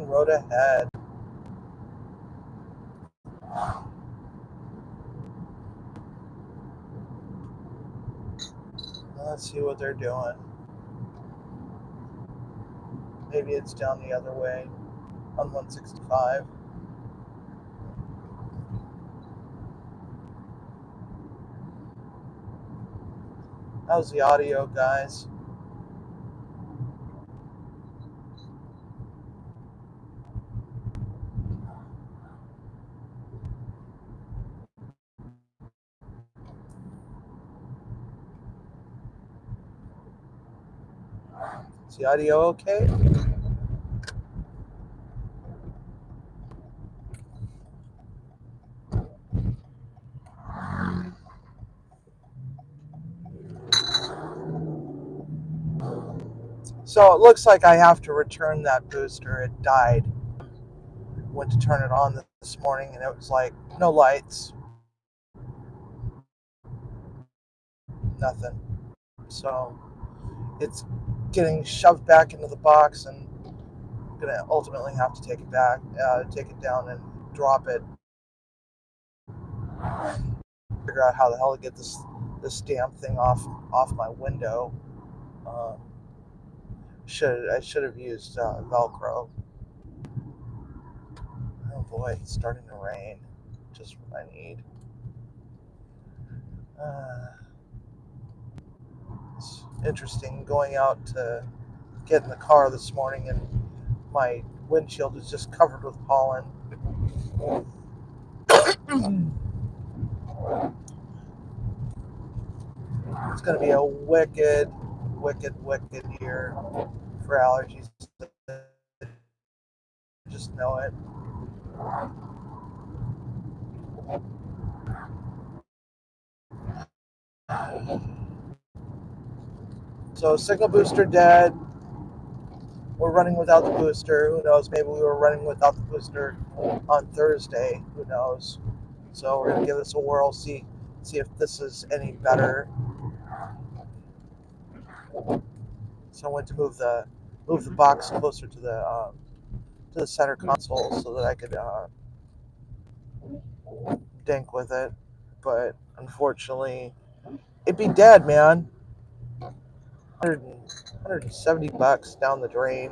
one road ahead. Let's see what they're doing. Maybe it's down the other way on 165. How's the audio, guys? Is the audio okay? So it looks like I have to return that booster. It died. Went to turn it on this morning and it was like no lights, nothing. So it's getting shoved back into the box, and I'm gonna ultimately have to take it back, take it down and drop it. Figure out how the hell to get this damn thing off my window. I should have used Velcro. Oh boy, it's starting to rain. Just what I need. It's interesting going out to get in the car this morning and my windshield is just covered with pollen. It's going to be a wicked year for allergies. Just know it. So single booster dead. We're running without the booster. Who knows? Maybe we were running without the booster on Thursday. Who knows? So we're gonna give this a whirl. See if this is any better. So I went to move the box closer to the center console so that I could dink with it. But unfortunately, it'd be dead, man. $170 down the drain.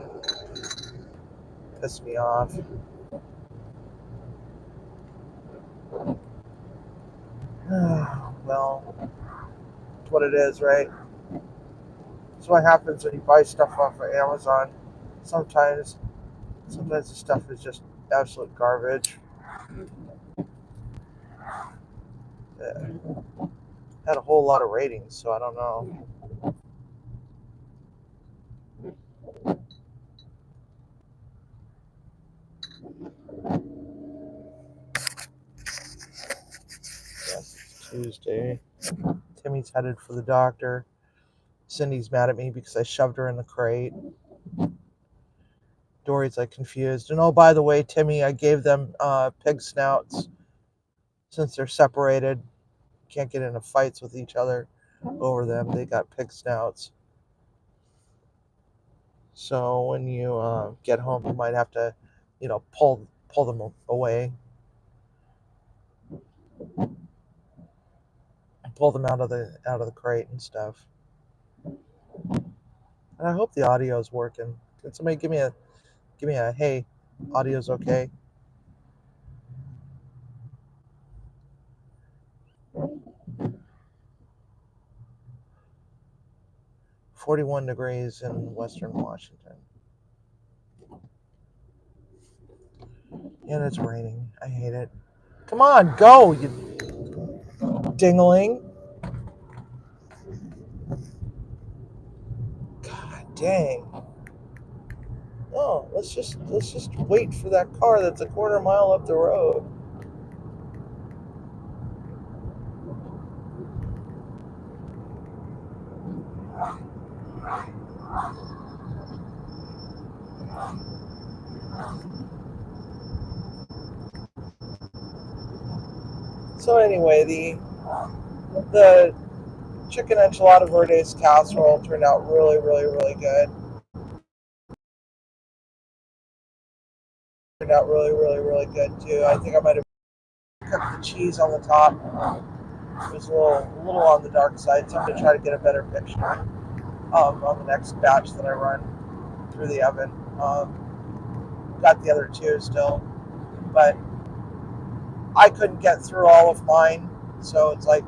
Pissed me off. Well, it's what it is, right? It's what happens when you buy stuff off of Amazon. Sometimes the stuff is just absolute garbage. Had a whole lot of ratings, so I don't know. Yes, it's Tuesday. Timmy's headed for the doctor. Cindy's mad at me because I shoved her in the crate. Dory's like confused. And oh, by the way, Timmy, I gave them pig snouts since they're separated. Can't get into fights with each other over them. They got pig snouts. So when you get home, you might have to, pull them away, pull them out of the crate and stuff. And I hope the audio is working. Can somebody give me a hey, audio's okay? $41 degrees in Western Washington. And it's raining. I hate it. Come on, go, you dingling. God dang. Oh, let's just wait for that car that's a quarter mile up the road. So anyway, the chicken enchilada verdes casserole turned out really, really, really good. turned out really, really, really good too. I think I might have cooked the cheese on the top. It was a little on the dark side, so I'm going to try to get a better picture on the next batch that I run through the oven. Got the other two still, but I couldn't get through all of mine, so it's like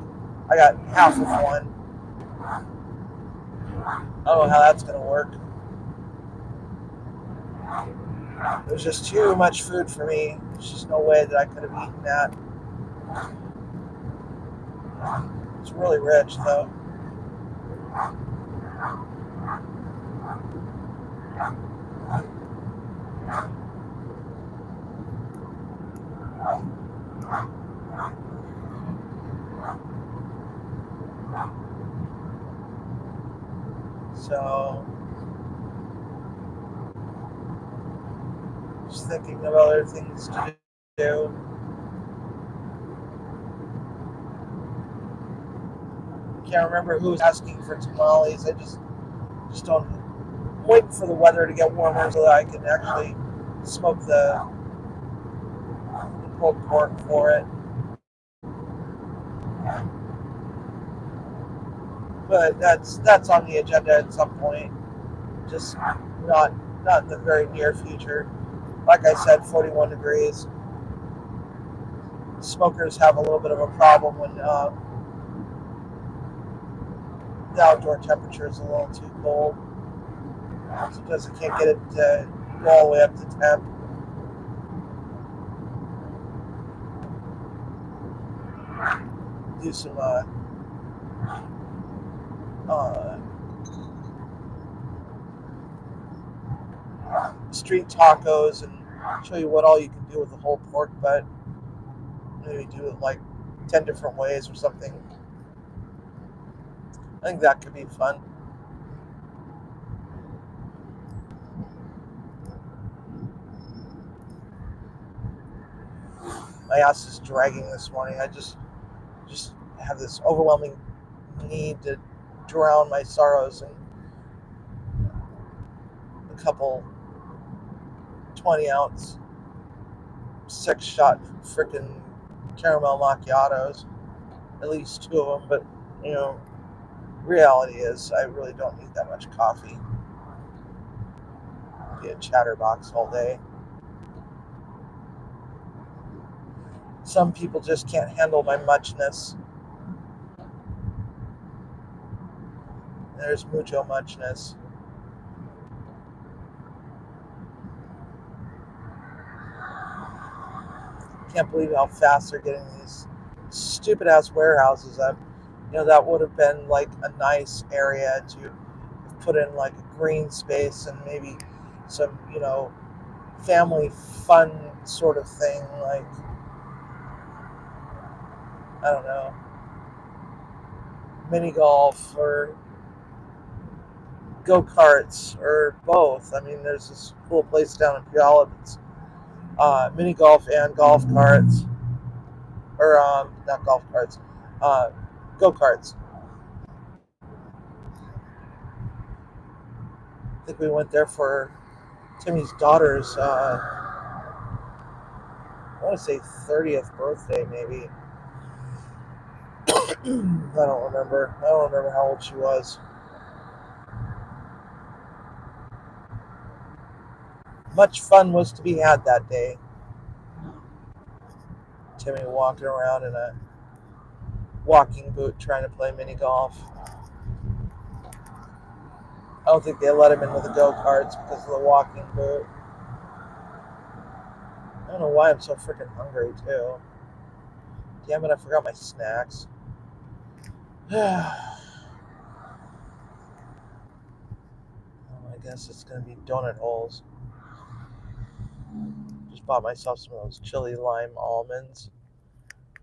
I got half of one. I don't know how that's going to work. It was just too much food for me. There's just no way that I could have eaten that. It's really rich, though. So, just thinking of other things to do. Can't remember who was asking for tamales. I just don't wait for the weather to get warmer so that I can actually smoke the pulled pork for it. But that's on the agenda at some point. Just not in the very near future. Like I said, 41 degrees. Smokers have a little bit of a problem when the outdoor temperature is a little too cold. Sometimes I can't get it to go all the way up to temp. Do some street tacos and show you what all you can do with the whole pork butt. Maybe do it like 10 different ways or something. I think that could be fun. My ass is dragging this morning. I just have this overwhelming need to drown my sorrows in a couple 20-ounce 6-shot freaking caramel macchiatos. At least 2 of them, but reality is I really don't need that much coffee. Be a chatterbox all day. Some people just can't handle my muchness. There's mucho muchness. Can't believe how fast they're getting these stupid ass warehouses up. That would have been like a nice area to put in like a green space and maybe some, family fun sort of thing, like, I don't know, mini golf or go-karts or both. I mean, there's this cool place down in Puyallup. It's mini golf and golf carts, or not golf carts, go-karts. I think we went there for Timmy's daughter's, I want to say 30th birthday, maybe. I don't remember. I don't remember how old she was. Much fun was to be had that day. Timmy walking around in a walking boot trying to play mini golf. I don't think they let him in with the go-karts because of the walking boot. I don't know why I'm so freaking hungry, too. Damn it, I forgot my snacks. I guess it's going to be donut holes. Just bought myself some of those chili lime almonds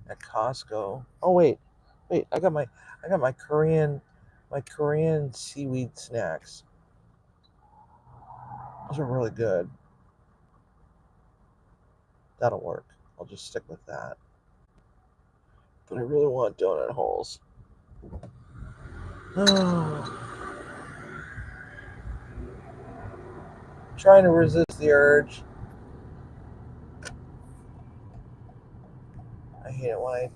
at Costco. Oh, wait. I got my Korean seaweed snacks. Those are really good. That'll work. I'll just stick with that. But I really want donut holes. Trying to resist the urge. I hate it when I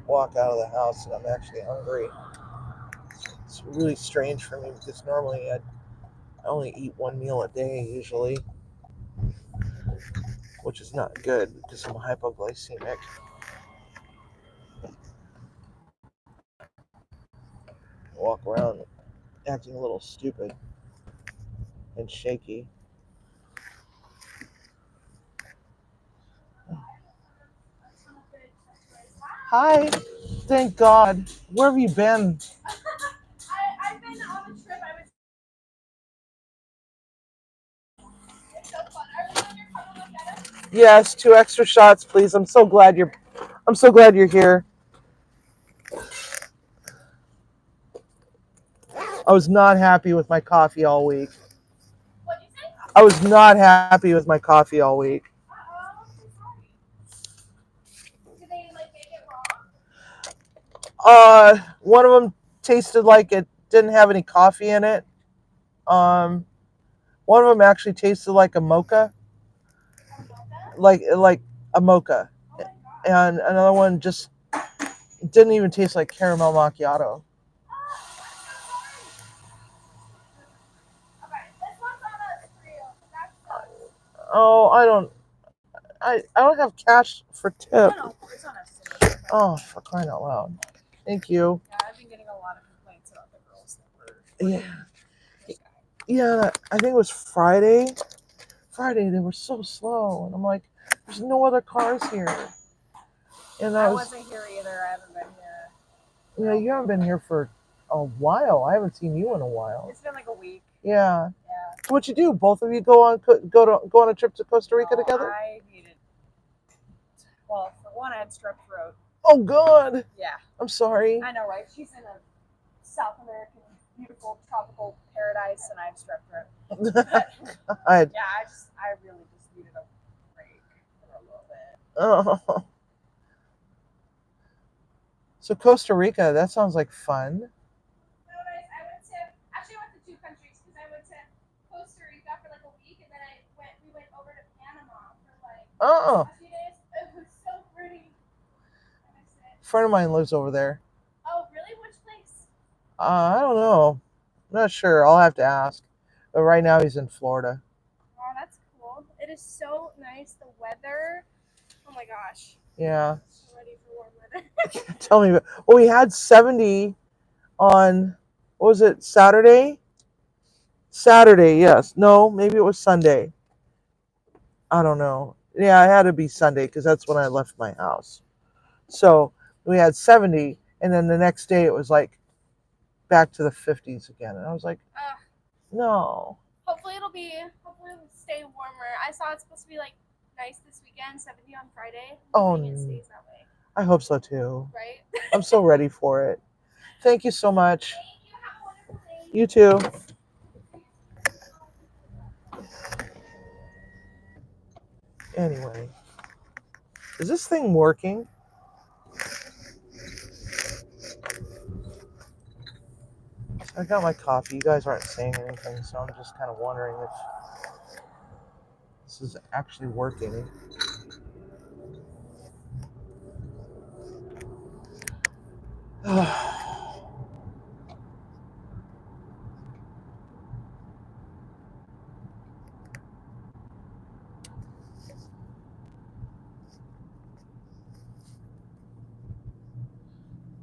walk out of the house and I'm actually hungry. It's really strange for me because normally I only eat one meal a day usually, which is not good because I'm hypoglycemic. I walk around acting a little stupid and shaky. Hi. Thank God. Where have you been? I've been on a trip. I was so fun. Are we on your phone like that? Yes, 2 extra shots, please. I'm so glad you're here. I was not happy with my coffee all week. What'd you say? I was not happy with my coffee all week. I'm so sorry. Did they like make it wrong? One of them tasted like it didn't have any coffee in it. One of them actually tasted like a mocha, A mocha? like a mocha, Oh my god. and another one just didn't even taste like caramel macchiato. Okay, this one's on us for you. That sucks. Oh, I don't have cash for tip. No, it's on us too. Oh, for crying out loud! Thank you. Yeah, I've been getting a lot of complaints about the girls that were Yeah, this guy. yeah. I think it was Friday. Friday they were so slow, and I'm like, there's no other cars here. And I wasn't here either. I haven't been here. Yeah, you haven't been here for a while. I haven't seen you in a while. It's been like a week. Yeah. Yeah. So what you do? Both of you go on a trip to Costa Rica No, together? I needed. Well, for one, I had strep throat. Oh, good. Yeah. I'm sorry. I know, right? She's in a South American, beautiful tropical paradise, and I have strep throat. But, I really just needed a break for a little bit. oh. So Costa Rica, that sounds like fun. So nice. I went to 2 countries because I went to Costa Rica for like a week, and then we went over to Panama for like Oh. a few days. It was so pretty. I missed it. A friend of mine lives over there. Oh, really? Which place? I don't know. I'm not sure. I'll have to ask. But right now he's in Florida. Oh, that's cool. It is so nice. The weather. Oh my gosh. Yeah. I'm so ready for warm weather. Tell me. Well, we had 70 on, what was it, Saturday? Saturday, yes. No, maybe it was Sunday. I don't know. Yeah, it had to be Sunday because that's when I left my house. So we had 70, and then the next day it was like back to the 50s again. And I was like, no. Hopefully it'll stay warmer. I saw it's supposed to be like nice this weekend, 70 on Friday. Oh, Hoping it stays that way. I hope so too. Right? I'm so ready for it. Thank you so much. Thank you. Have a wonderful day. You too. Anyway, is this thing working? I got my coffee. You guys aren't saying anything, so I'm just kind of wondering if this is actually working.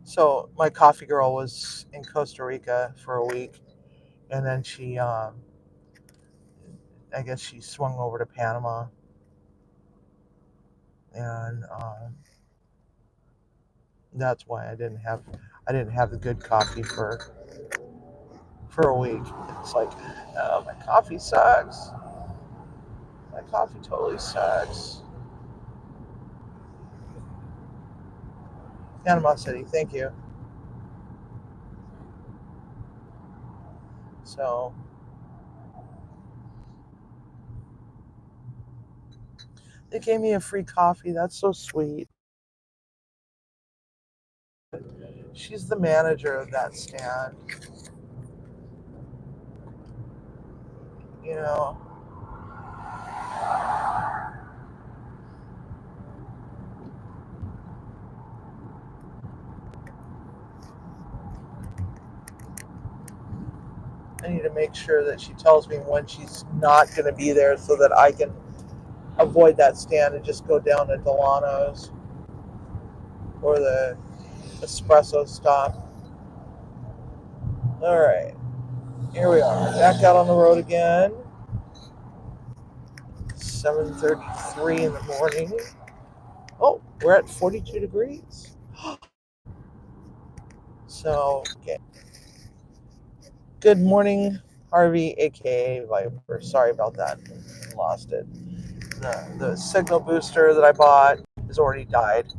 So my coffee girl was in Costa Rica for a week, and then I guess she swung over to Panama, and that's why I didn't have the good coffee for a week. It's like, oh, my coffee sucks. My coffee totally sucks. Panama City, thank you. So they gave me a free coffee. That's so sweet. She's the manager of that stand. You know. I need to make sure that she tells me when she's not going to be there so that I can avoid that stand and just go down to Delano's or the espresso stop. All right, here we are, back out on the road again. 7:33 in the morning. Oh, we're at 42 degrees. So, okay. Good morning, Harvey, aka Viper. Sorry about that. Lost it. The signal booster that I bought has already died.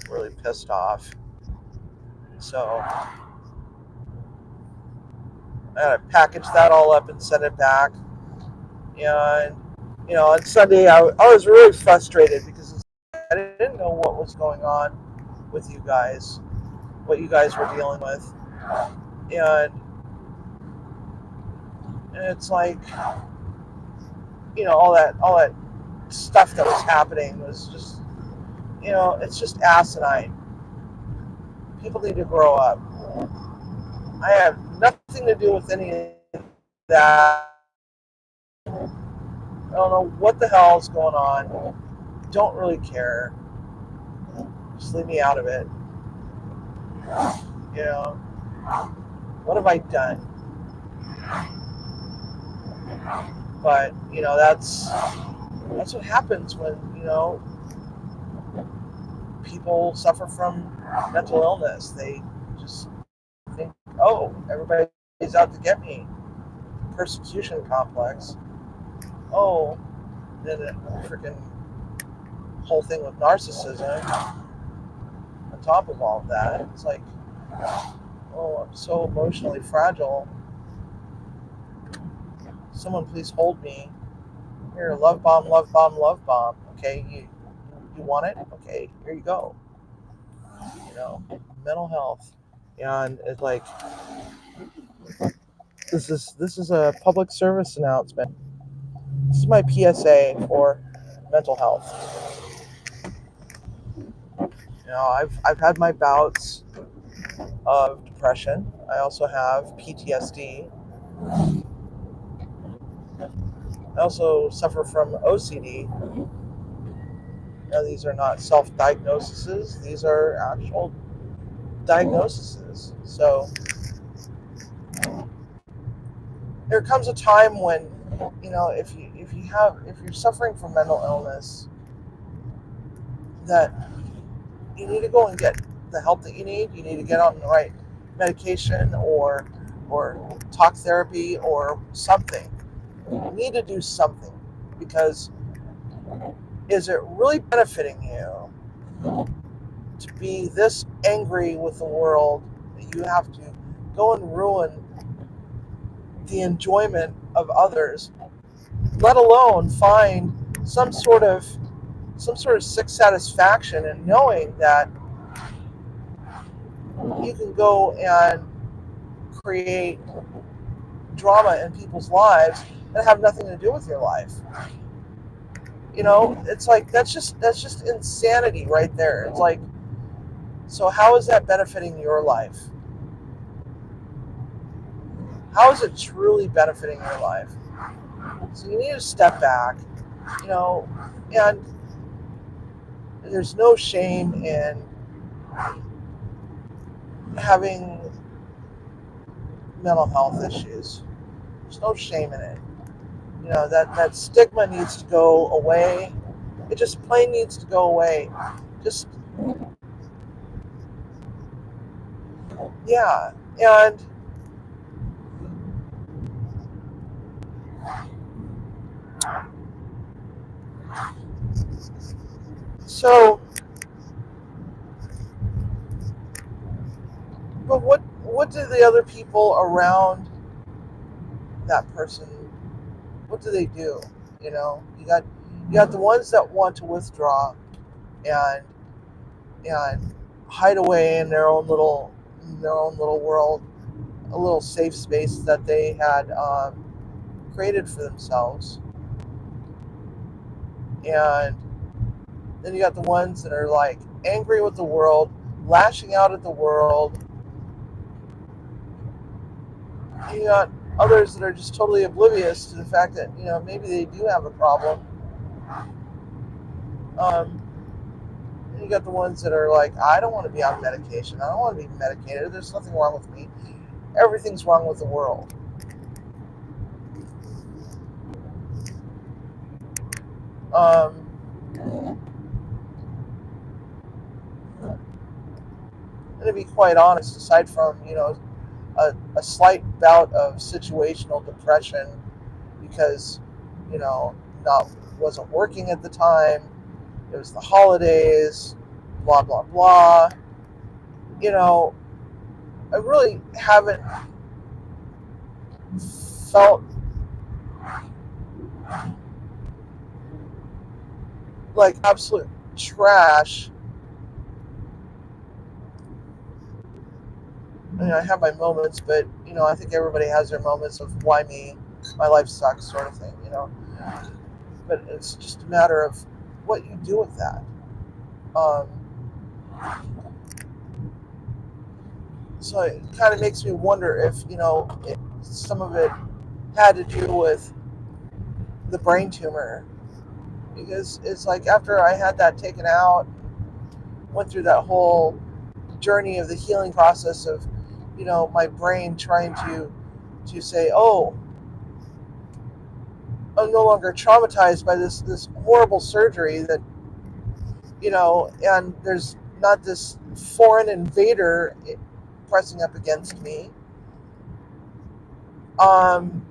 Really pissed off. So I had to package that all up and send it back. And on Sunday I was really frustrated because I didn't know what was going on with you guys, what you guys were dealing with, and it's like all that stuff that was happening was just it's just asinine. People need to grow up. I have nothing to do with any of that. I don't know what the hell is going on. Don't really care. Just leave me out of it. You know, what have I done? But that's what happens when people suffer from mental illness. They just think, oh, everybody's out to get me. Persecution complex. Oh, then a freaking whole thing with narcissism on top of all of that. It's like, oh, I'm so emotionally fragile. Someone please hold me. Here, love bomb, love bomb, love bomb. Okay, you want it? Okay, here you go. Mental health, and it's like this is a public service announcement. This is my PSA for mental health. I've had my bouts of depression. I also have PTSD. I also suffer from OCD. Now, these are not self-diagnoses. These are actual diagnoses. So there comes a time when, if you're suffering from mental illness, that you need to go and get the help that you need. You need to get on the right medication or talk therapy or something. You need to do something, because is it really benefiting you to be this angry with the world that you have to go and ruin the enjoyment of others, let alone find some sort of sick satisfaction in knowing that you can go and create drama in people's lives that have nothing to do with your life. It's like that's just insanity right there. It's like, so how is that benefiting your life? How is it truly benefiting your life? So you need to step back, and there's no shame in having mental health issues. There's no shame in it. That stigma needs to go away. It just plain needs to go away. Just, yeah. And so, but what do the other people around that person, what do they do? You got the ones that want to withdraw and hide away in their own little world, a little safe space that they had created for themselves. And then you got the ones that are like angry with the world, lashing out at the world, You got others that are just totally oblivious to the fact that maybe they do have a problem. Um, and you got the ones that are like, I don't want to be on medication. I don't want to be medicated. There's nothing wrong with me. Everything's wrong with the world. Um, and to be quite honest, aside from a slight bout of situational depression because not wasn't working at the time, it was the holidays, blah blah blah. You know, I really haven't felt like absolute trash. I have my moments, but I think everybody has their moments of why me, my life sucks, sort of thing. But it's just a matter of what you do with that. Um, so it kind of makes me wonder if some of it had to do with the brain tumor, because it's like after I had that taken out, went through that whole journey of the healing process of my brain trying to say, oh, I'm no longer traumatized by this horrible surgery that and there's not this foreign invader pressing up against me. um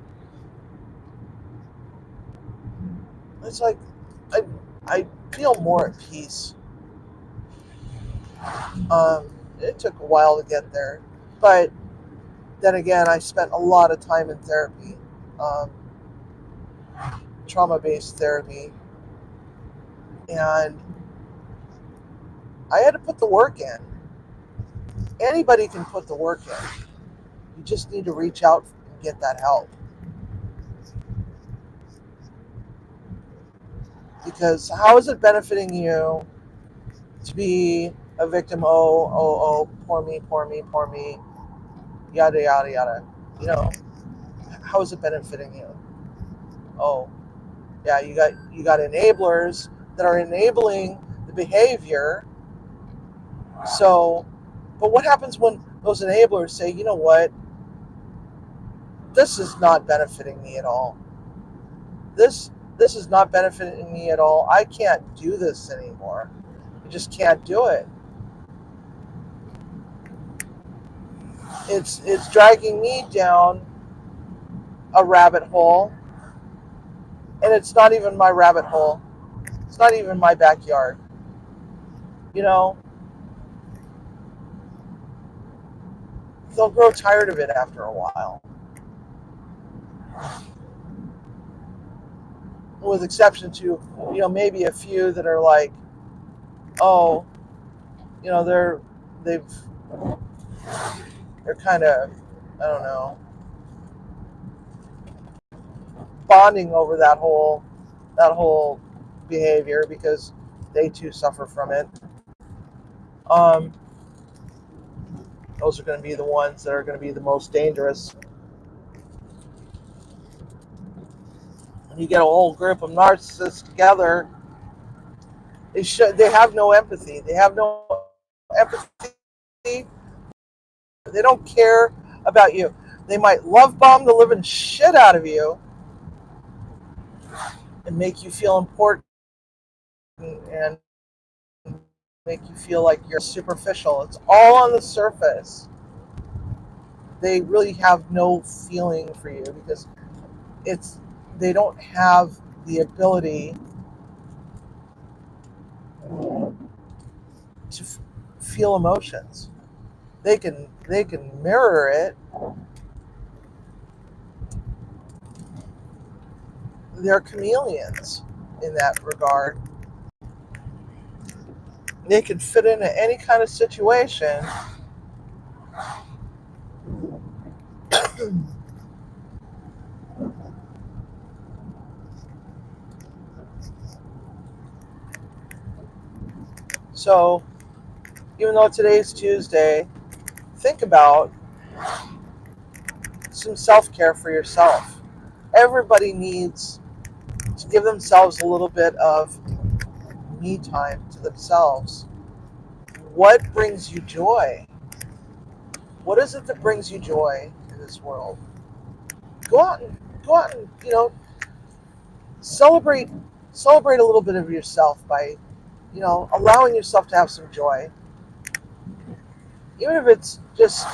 it's like I I feel more at peace. It took a while to get there, but then again, I spent a lot of time in therapy, um, trauma-based therapy, and I had to put the work in. Anybody can put the work in. You just need to reach out and get that help. Because how is it benefiting you to be a victim? Oh, poor me, poor me, poor me, yada, yada, yada. You know, how is it benefiting you? Oh, yeah, you got enablers that are enabling the behavior. So, but what happens when those enablers say, you know what, this is not benefiting me at all. This is not benefiting me at all. I can't do this anymore. I just can't do it. It's dragging me down a rabbit hole, and it's not even my rabbit hole. It's not even my backyard. You know, they'll grow tired of it after a while, with exception to maybe a few that are like, oh, they've they're kind of, I don't know, bonding over that whole behavior because they too suffer from it. Um, those are going to be the ones that are going to be the most dangerous. When you get a whole group of narcissists together, they have no empathy. They have no empathy. They don't care about you. They might love bomb the living shit out of you and make you feel important and make you feel like you're superficial. It's all on the surface. They really have no feeling for you because it's they don't have the ability to feel emotions. They can mirror it. They're chameleons in that regard. They can fit into any kind of situation. So even though today's Tuesday, think about some self-care for yourself. Everybody needs to give themselves a little bit of me time to themselves. What brings you joy? What is it that brings you joy in this world? Go out and celebrate celebrate a little bit of yourself by allowing yourself to have some joy, even if it's just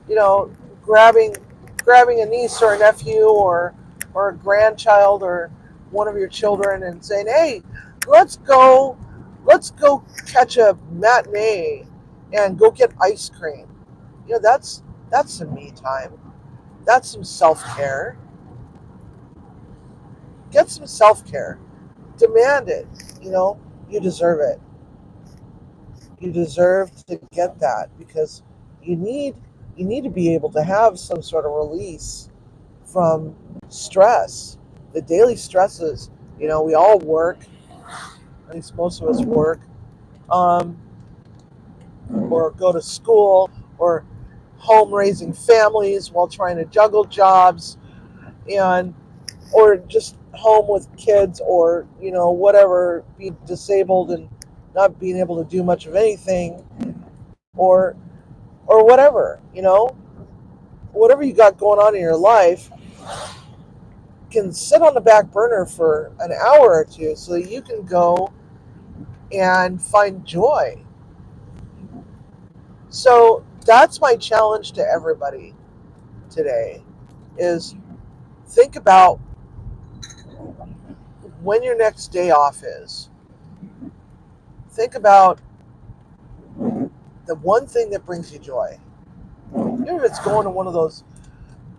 you know grabbing grabbing a niece or a nephew or a grandchild or one of your children and saying, hey, let's go let's go catch a matinee and go get ice cream. That's some me time. That's some self-care. Get some self-care. Demand it. You deserve it. You deserve to get that because you need you need to be able to have some sort of release from stress, the daily stresses. We all work, at least most of us work, um, or go to school, or home raising families while trying to juggle jobs, and or just home with kids, or whatever, be disabled and not being able to do much of anything, or whatever, whatever you got going on in your life can sit on the back burner for an hour or two so that you can go and find joy. So that's my challenge to everybody today is think about when your next day off is. Think about the one thing that brings you joy. Even if it's going to one of those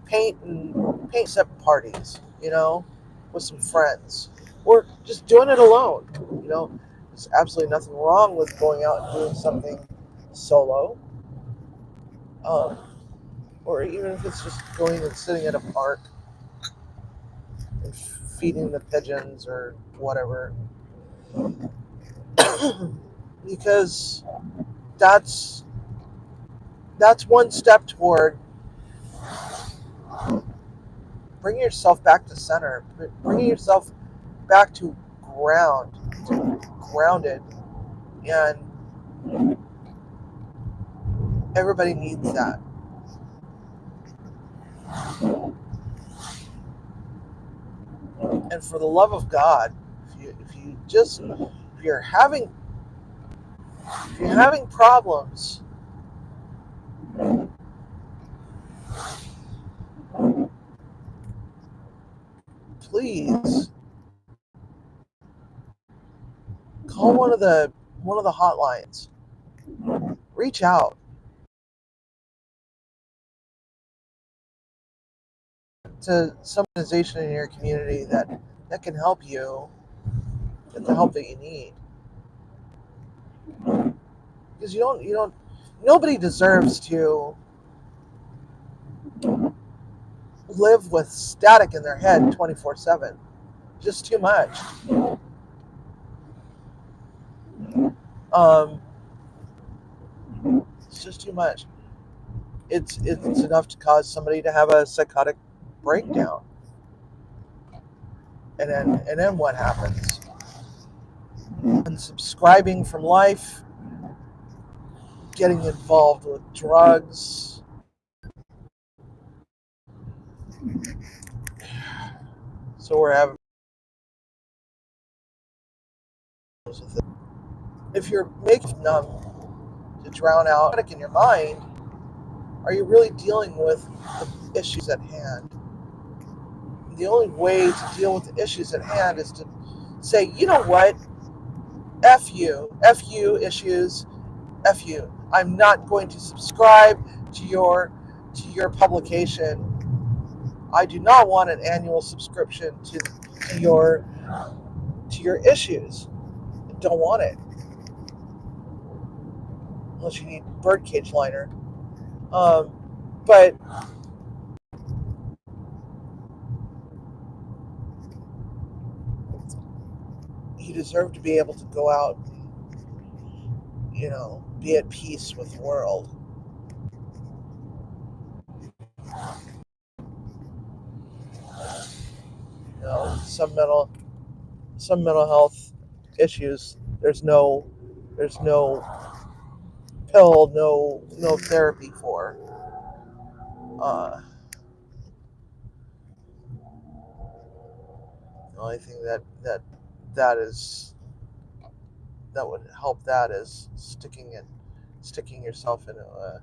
paint sip parties, with some friends, or just doing it alone. There's absolutely nothing wrong with going out and doing something solo, um, or even if it's just going and sitting at a park and feeding the pigeons or whatever, because that's that's one step toward bringing yourself back to center, bringing yourself back to grounded, and everybody needs that. And for the love of God, if you're having problems, please call one of the hotlines. Reach out to some organization in your community that can help you get the help that you need. Because you don't nobody deserves to live with static in their head 24/7. Just too much. Um, it's just too much. It's enough to cause somebody to have a psychotic breakdown. And then what happens? Unsubscribing from life, getting involved with drugs. So we're having with it. If you're making numb to drown out in your mind, are you really dealing with the issues at hand? The only way to deal with the issues at hand is to say, you know what, F you issues, F you. I'm not going to subscribe to your publication. I do not want an annual subscription to your issues. I don't want it unless you need birdcage liner. But you deserve to be able to go out and, be at peace with the world. some mental health issues. There's no pill, no therapy for. Uh, the only thing that is that would help that is sticking yourself into a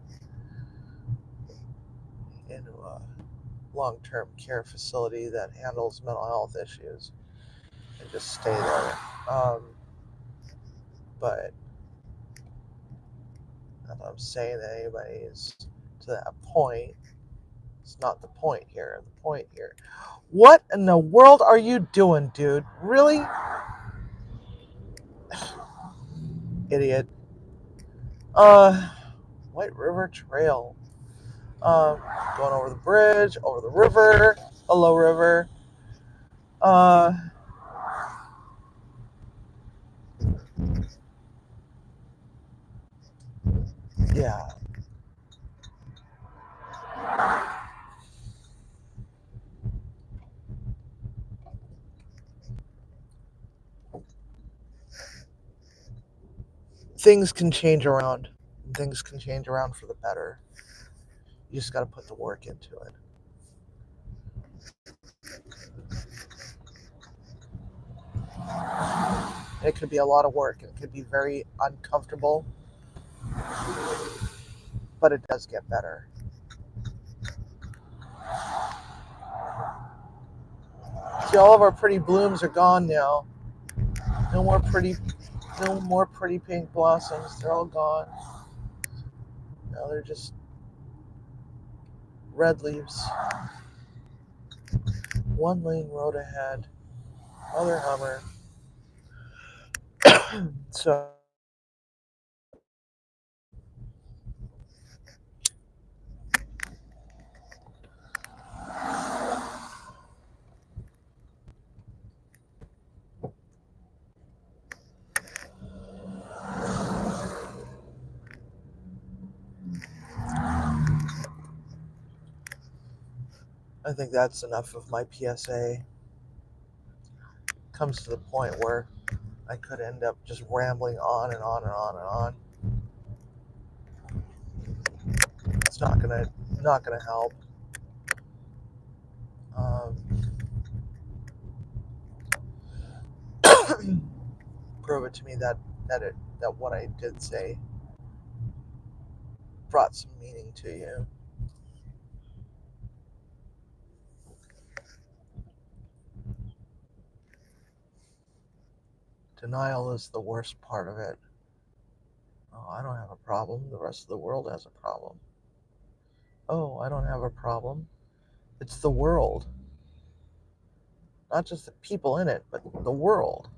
long-term care facility that handles mental health issues and just stay there. But if I'm saying that anybody is to that point, it's not the point here. The point here. What in the world are you doing, dude? Really? Idiot. White River Trail. Going over the bridge, over the river, hello river. Uh, yeah. Things can change around. Things can change around for the better. You just got to put the work into it. It could be a lot of work. It could be very uncomfortable, but it does get better. See, all of our pretty blooms are gone now. No more pretty, no more pretty pink blossoms. They're all gone. Now they're just red leaves. One lane road ahead. Other Hummer. So I think that's enough of my PSA. Comes to the point where I could end up just rambling on and on and on and on. It's not gonna help. Um, prove it to me that what I did say brought some meaning to you. Denial is the worst part of it. Oh, I don't have a problem. The rest of the world has a problem. Oh, I don't have a problem. It's the world. Not just the people in it, but the world.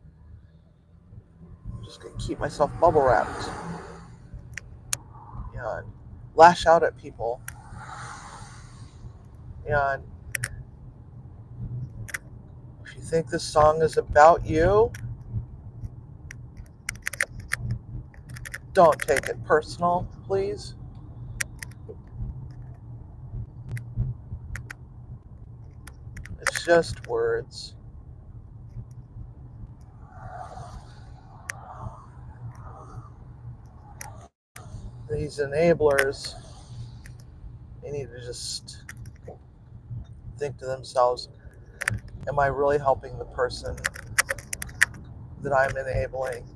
I'm just gonna keep myself bubble wrapped. And lash out at people. And if you think this song is about you, don't take it personal, please. It's just words. These enablers, they need to just think to themselves, am I really helping the person that I'm enabling?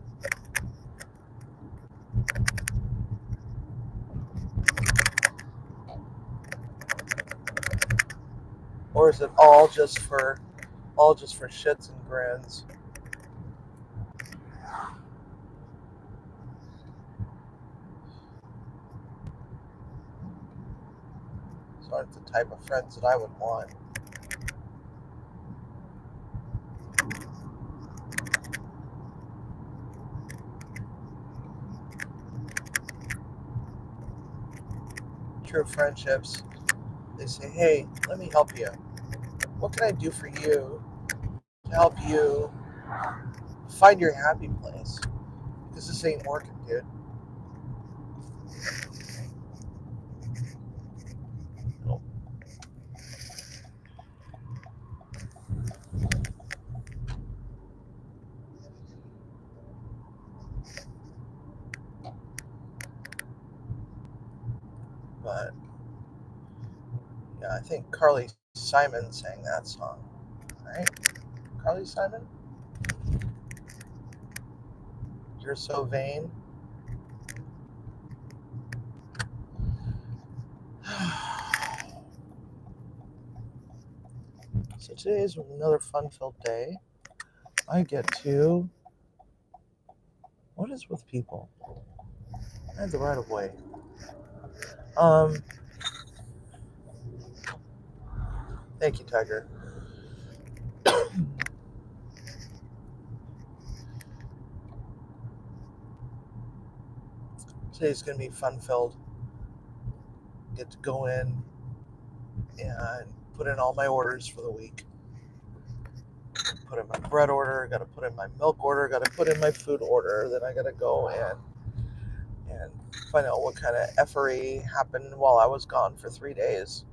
Or is it all just for shits and grins? These aren't the type of friends that I would want. True friendships, they say, hey, let me help you. What can I do for you to help you find your happy place? Because this ain't working, dude. But yeah, I think Carly Simon sang that song, right? Carly Simon, "You're So Vain." So today is another fun-filled day. I get to. What is with people? I had the right of way. Um, Thank you, Tiger. Today's gonna be fun-filled. Get to go in and put in all my orders for the week. Put in my bread order. Got to put in my milk order. Got to put in my food order. Then I got to go and find out what kind of effery happened while I was gone for 3 days.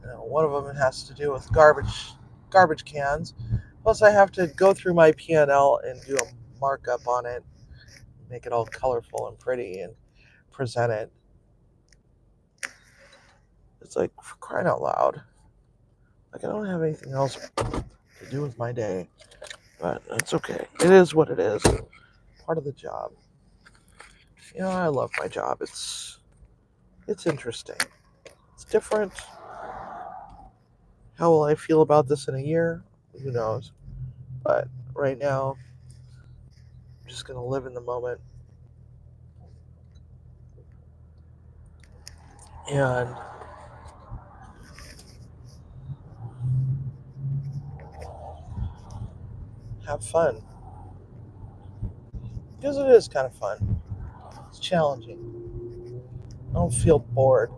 One of them has to do with garbage cans. Plus, I have to go through my P&L and do a markup on it, make it all colorful and pretty, and present it. It's like, for crying out loud. Like, I don't have anything else to do with my day, but that's okay. It is what it is. Part of the job. I love my job. It's interesting. It's different. How will I feel about this in a year? Who knows? But right now, I'm just gonna live in the moment and have fun because it is kind of fun. It's challenging. I don't feel bored.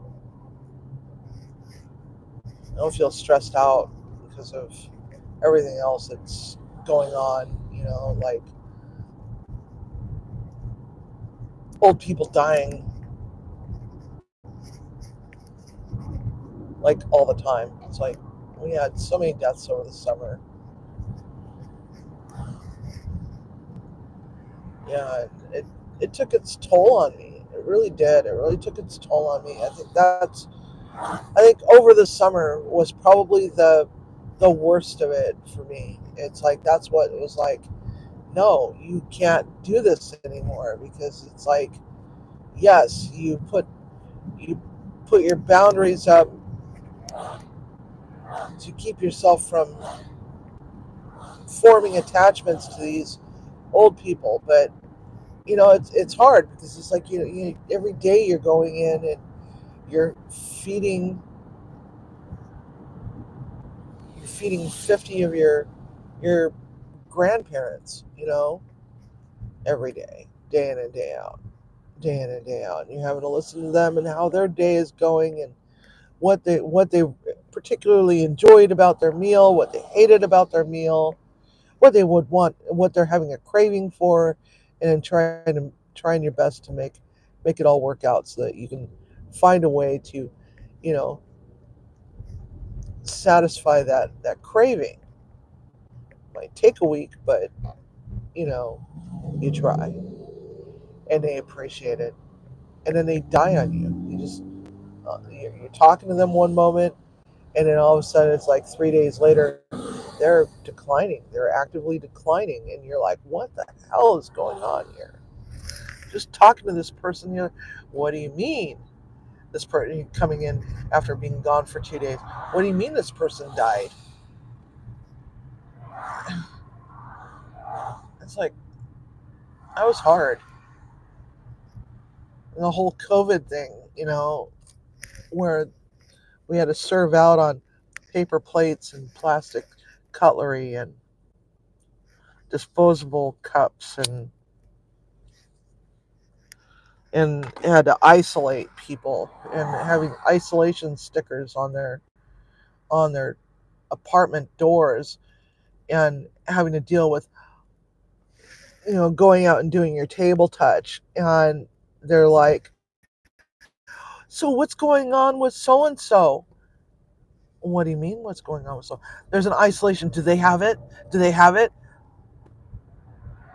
I don't feel stressed out because of everything else that's going on. Like old people dying like all the time. It's like we had so many deaths over the summer. Yeah, it took its toll on me. It really did. It really took its toll on me. I think over the summer was probably the worst of it for me. It's like that's what it was like. No, you can't do this anymore because it's like yes, you put your boundaries up to keep yourself from forming attachments to these old people, but it's hard because it's like every day you're going in and you're feeding you're feeding 50 of your grandparents, every day in and day out, day in and day out. And you're having to listen to them and how their day is going and what they particularly enjoyed about their meal, what they hated about their meal, what they would want, what they're having a craving for, and then trying your best to make it all work out so that you can find a way to, you know, satisfy that craving. Might take a week, but you know, you try, and they appreciate it, and then they die on you. You're talking to them one moment, and then all of a sudden it's like 3 days later they're declining. They're actively declining, and you're like, what the hell is going on here? Just talking to this person, what do you mean? This person coming in after being gone for 2 days. What do you mean this person died? It's like that was hard. And the whole COVID thing, where we had to serve out on paper plates and plastic cutlery and disposable cups and had to isolate people and having isolation stickers on their apartment doors and having to deal with going out and doing your table touch and they're like, so what's going on with so and so? What do you mean what's going on with so? There's an isolation. Do they have it? Do they have it?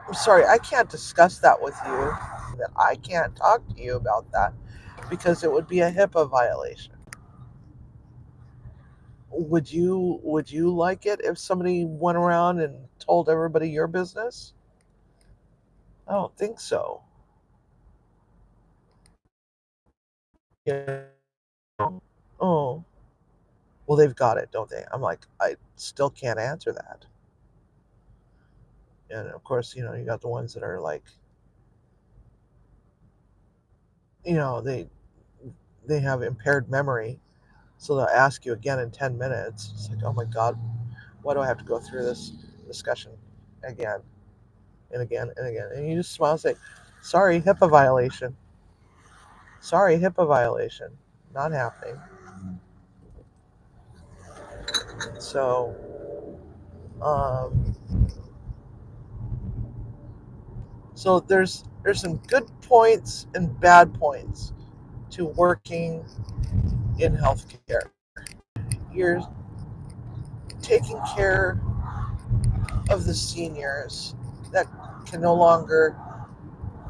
I'm sorry, I can't discuss that with you. That I can't talk to you about that. because it would be a HIPAA violation. Would you like it if somebody went around and told everybody your business? I don't think so. Yeah. Oh, well, they've got it, don't they? I'm like, I still can't answer that. And of course, you got the ones that are like, they have impaired memory, so they'll ask you again in 10 minutes. It's like, oh my God, why do I have to go through this discussion again and again and again? And you just smile and say, sorry, HIPAA violation. Sorry, HIPAA violation. Not happening. So, um, there's some good points and bad points to working in healthcare. You're taking care of the seniors that can no longer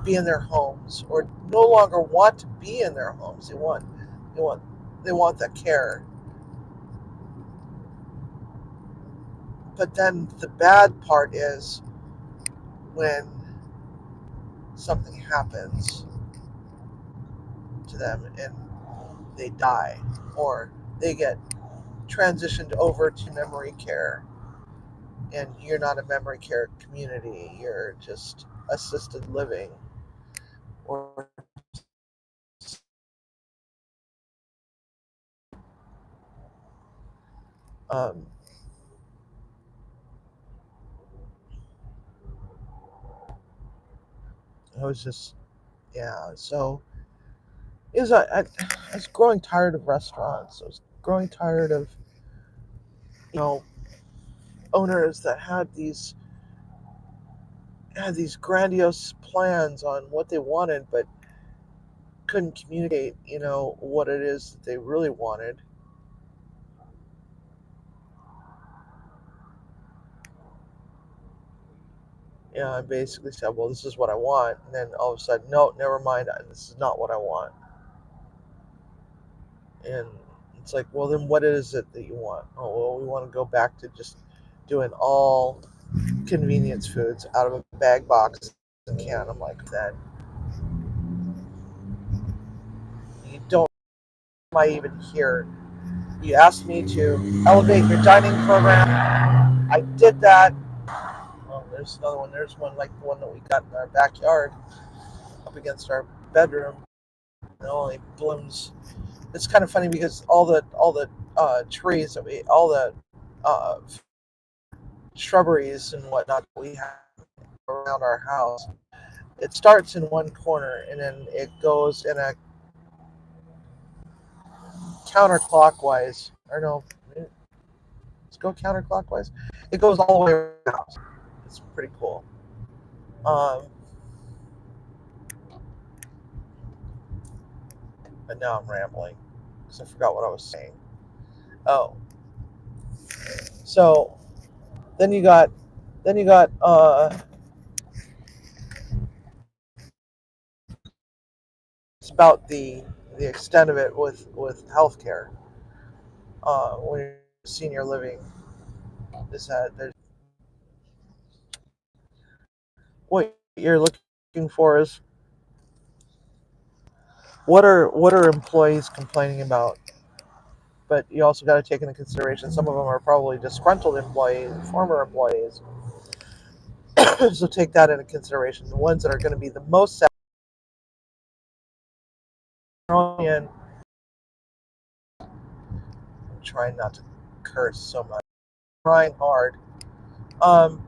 be in their homes or no longer want to be in their homes. They want they want that care. But then the bad part is when something happens to them and they die or they get transitioned over to memory care and you're not a memory care community, you're just assisted living or um, I was just yeah. So is I was growing tired of restaurants. I was growing tired of you know owners that had these grandiose plans on what they wanted, but couldn't communicate what it is that they really wanted. I basically said, well, this is what I want, and then all of a sudden, no, never mind, this is not what I want. And it's like, well, then what is it that you want? Oh, well, we want to go back to just doing all convenience foods out of a bag, box, and can. I'm like, then you don't. Am I even here? You asked me to elevate your dining program. I did that. Oh, there's another one. There's one like the one that we got in our backyard, up against our bedroom. It only blooms. It's kind of funny because all the trees that all the uh, shrubberies and whatnot that we have around our house, it starts in one corner and then it goes in a counterclockwise. Or no, let's go counterclockwise. It goes all the way around the house. It's pretty cool. Um, but now I'm rambling because I forgot what I was saying. Oh, so then you got then you got it's about the extent of it with healthcare. When you're senior living, is that there's what you're looking for is what are employees complaining about, but you also got to take into consideration some of them are probably disgruntled employees, former employees. So take that into consideration. The ones that are going to be the most sad and I'm trying not to curse so much. Trying hard. Um,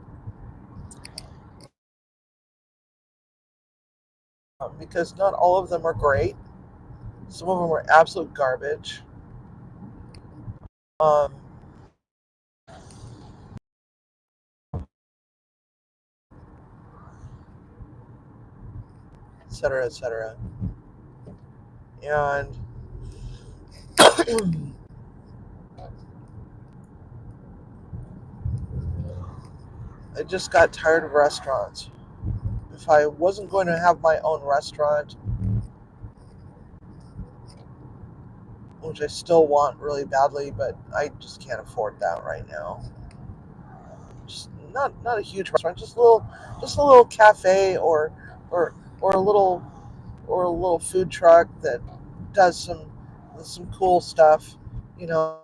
because not all of them are great. Some of them are absolute garbage. Um, et cetera, et cetera. And I just got tired of restaurants. If I wasn't going to have my own restaurant, which I still want really badly, but I just can't afford that right now. Just not a huge restaurant, just a little cafe or or a little or a little food truck that does some cool stuff, you know,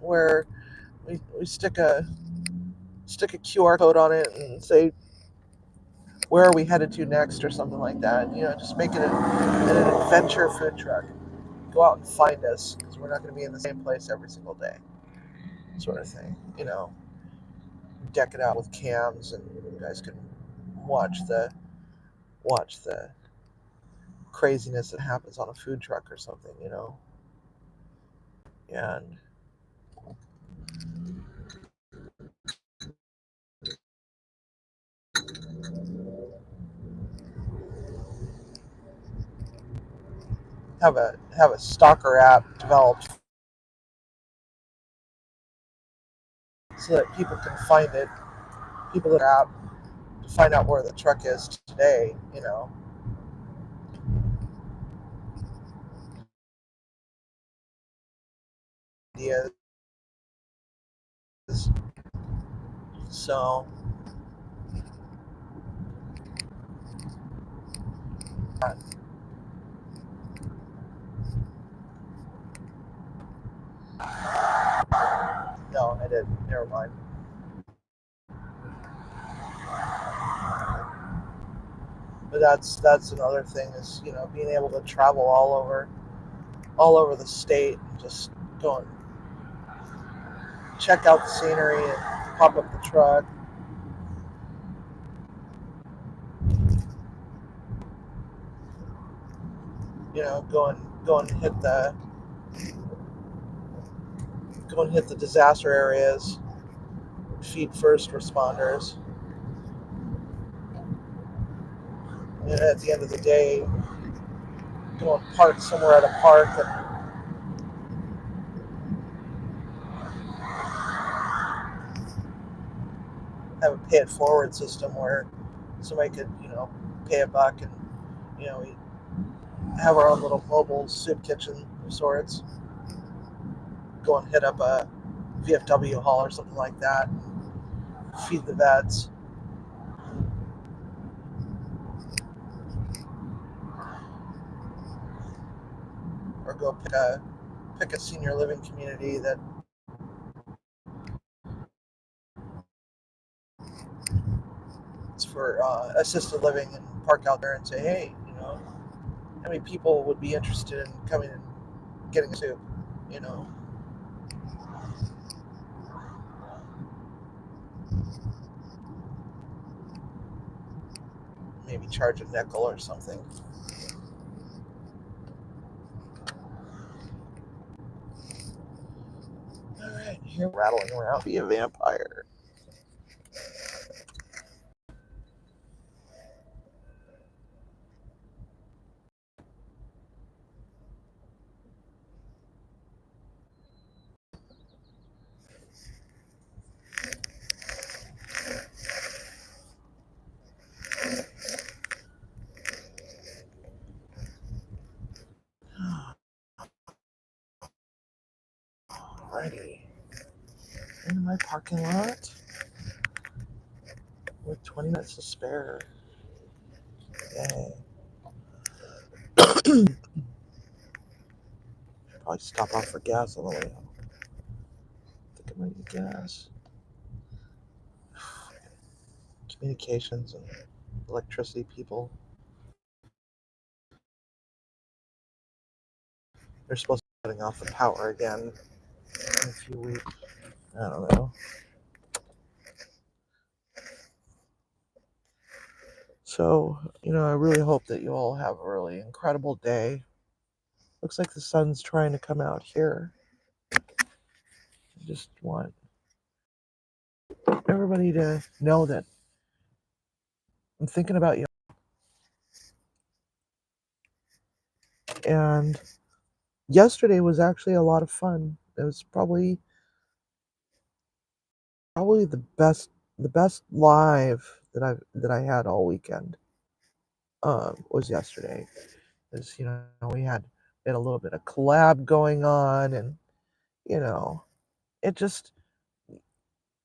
where we stick a QR code on it and say where are we headed to next or something like that. Just make it an adventure food truck. Go out and find us because we're not going to be in the same place every single day, sort of thing. Deck it out with cams and you guys can watch the craziness that happens on a food truck or something. And have a stalker app developed so that people can find it. People that app to find out where the truck is today. Ideas. So no, I didn't. Never mind. But that's another thing is being able to travel all over the state and just go and check out the scenery and pop up the truck. Go and hit the disaster areas, feed first responders, and at the end of the day, go and park somewhere at a park and have a pay it forward system where somebody could pay a buck and we have our own little mobile soup kitchen of sorts. Go and hit up a VFW hall or something like that. Feed the vets, or go pick a senior living community that's for assisted living and park out there and say, hey, how many people would be interested in coming and getting a soup? You know, maybe charge a nickel or something. All right, here rattling around, be a vampire. Alrighty, in my parking lot with 20 minutes to spare. Yay. Probably stop off for gas on the way home. I think I might need gas. Communications and electricity people. They're supposed to be cutting off the power again in a few weeks. I don't know. So, I really hope that you all have a really incredible day. Looks like the sun's trying to come out here. I just want everybody to know that I'm thinking about you. And yesterday was actually a lot of fun. It was probably the best live that I had all weekend. Was yesterday. Is we had We had a little bit of collab going on, and you know, it just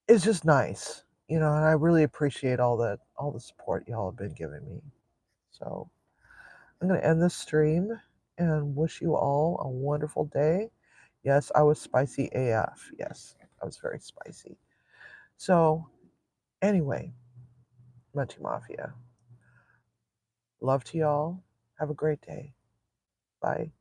it's just nice, and I really appreciate all the support y'all have been giving me. So I'm gonna end this stream and wish you all a wonderful day. Yes, I was spicy AF. Yes, I was very spicy. So anyway, Munchie Mafia. Love to y'all. Have a great day. Bye.